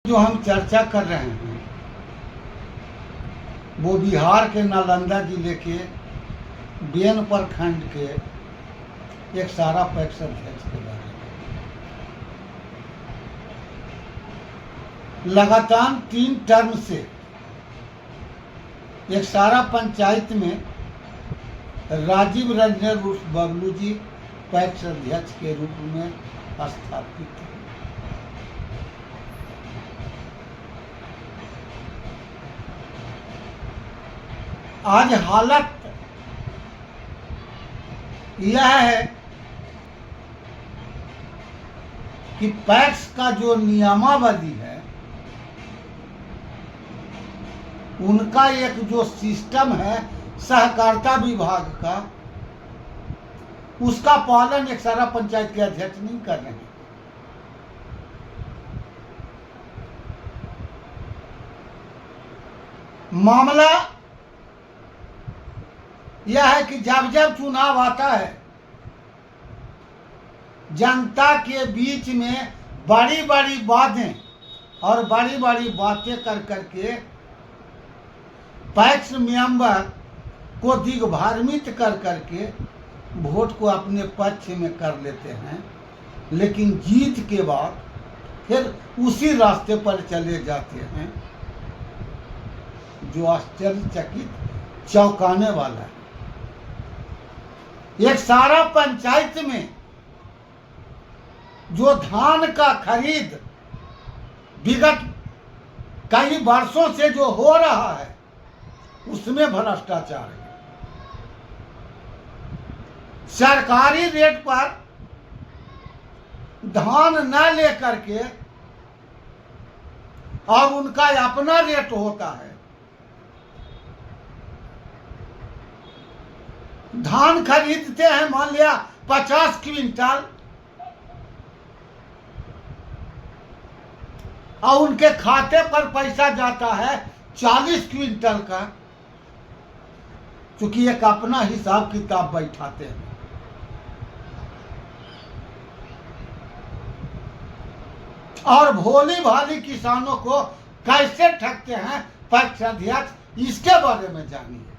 जो हम चर्चा कर रहे हैं वो बिहार के नालंदा जिले के बेन प्रखंड के एक सारा पैक्स अध्यक्ष के बारे में। लगातार 3 टर्म से एक सारा पंचायत में राजीव रंजन उर्फ बबलू जी पैक्स अध्यक्ष के रूप में स्थापित है। आज हालत यह है कि पैक्स का जो नियमावली है उनका एक जो सिस्टम है सहकारिता विभाग का, उसका पालन एक सारा पंचायत के अध्यक्ष नहीं कर रहे हैं। मामला यह है कि जब जब चुनाव आता है जनता के बीच में बड़ी बड़ी बातें और बड़ी बड़ी बातें कर करके पैक्स मेंबर को दिग्भ्रमित कर करके वोट को अपने पक्ष में कर लेते हैं, लेकिन जीत के बाद फिर उसी रास्ते पर चले जाते हैं जो आश्चर्यचकित चौंकाने वाला है। एक सारा पंचायत में जो धान का खरीद विगत कई वर्षों से जो हो रहा है उसमें भ्रष्टाचार है। सरकारी रेट पर धान न लेकर के और उनका अपना रेट होता है। धान खरीदते हैं मान लिया 50 क्विंटल और उनके खाते पर पैसा जाता है 40 क्विंटल का, क्योंकि एक अपना हिसाब किताब बैठाते हैं। और भोली भाली किसानों को कैसे ठगते हैं पैक्स अध्यक्ष, इसके बारे में जानिए।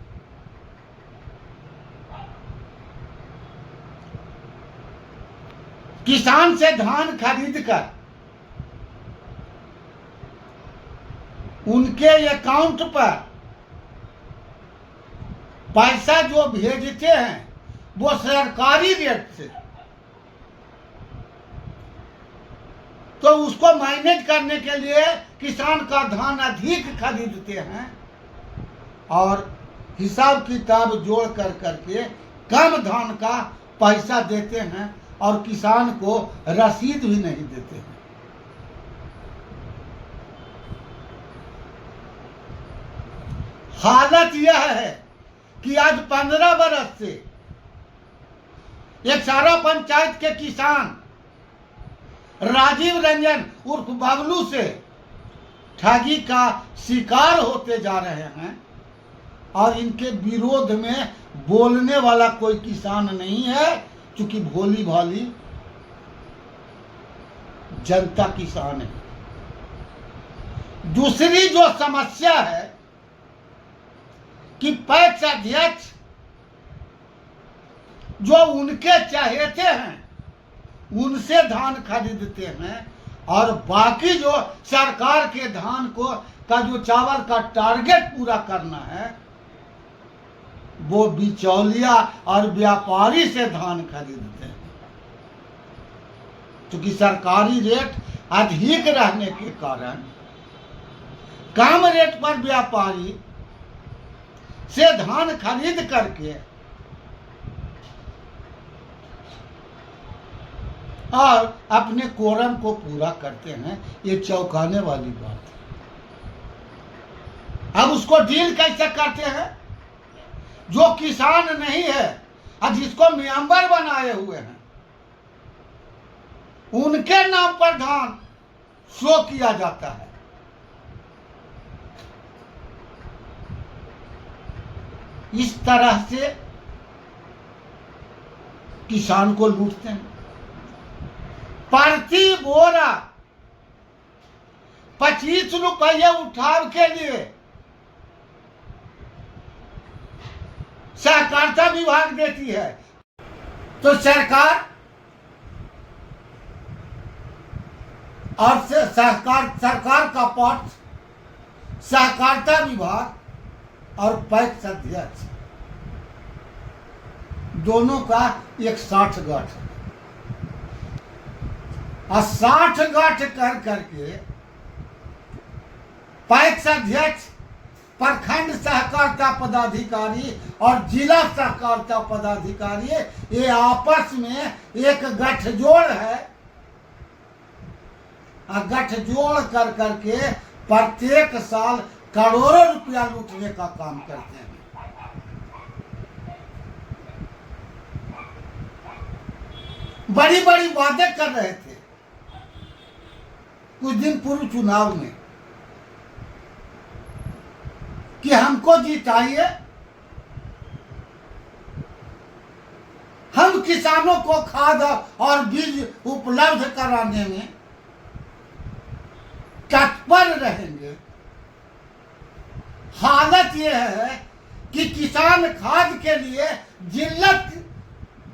किसान से धान खरीद कर उनके अकाउंट पर पैसा जो भेजते हैं वो सरकारी रेट से, तो उसको मैनेज करने के लिए किसान का धान अधिक खरीदते हैं और हिसाब किताब जोड़ कर करके कम धान का पैसा देते हैं और किसान को रसीद भी नहीं देते हैं। हालत यह है कि आज 15 बरस से एक सारा पंचायत के किसान राजीव रंजन उर्फ बबलू से ठगी का शिकार होते जा रहे हैं और इनके विरोध में बोलने वाला कोई किसान नहीं है, क्योंकि भोली भाली जनता किसान है। दूसरी जो समस्या है कि पैक्स अध्यक्ष जो उनके चहेते हैं उनसे धान खरीदते हैं और बाकी जो सरकार के धान का जो चावल का टारगेट पूरा करना है वो बिचौलिया और व्यापारी से धान खरीदते हैं। क्योंकि सरकारी रेट अधिक रहने के कारण कम रेट पर व्यापारी से धान खरीद करके और अपने कोरम को पूरा करते हैं। ये चौंकाने वाली बात है। अब उसको डील कैसे करते हैं? जो किसान नहीं है और जिसको मेंबर बनाए हुए हैं उनके नाम पर धान शो किया जाता है। इस तरह से किसान को लूटते हैं। प्रति बोरा 25 रुपये उठाव के लिए सहकारिता विभाग देती है। तो सरकार और सरकार का पक्ष, सहकारिता विभाग और पैक्स अध्यक्ष दोनों का एक 60 गांठ है। और 60 गांठ कर करके पैक्स अध्यक्ष, प्रखंड सहकारिता पदाधिकारी और जिला सहकारिता पदाधिकारी ये आपस में एक गठजोड़ है। गठजोड़ कर करके प्रत्येक साल करोड़ों रुपया लूटने का काम करते हैं। बड़ी बड़ी बातें कर रहे थे कुछ दिन पूर्व चुनाव में कि हमको जिताइए, हम किसानों को खाद और बीज उपलब्ध कराने में तत्पर रहेंगे। हालत यह है कि किसान खाद के लिए जिल्लत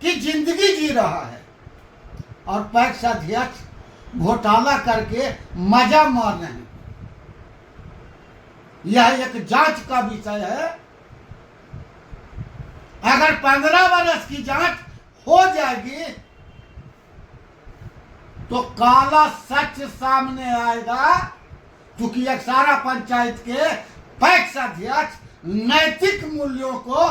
की जिंदगी जी रहा है और पैक्स अध्यक्ष घोटाला करके मजा मार रहे हैं। यह एक जांच का विषय है। अगर 15 वर्ष की जांच हो जाएगी तो काला सच सामने आएगा, क्योंकि एक सारा पंचायत के पैक्स अध्यक्ष नैतिक मूल्यों को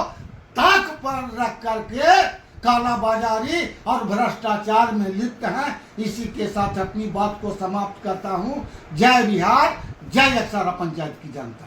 ताक पर रख करके कालाबाजारी और भ्रष्टाचार में लिप्त हैं। इसी के साथ अपनी बात को समाप्त करता हूं। जय बिहार, जय एक सारा पंचायत की जनता।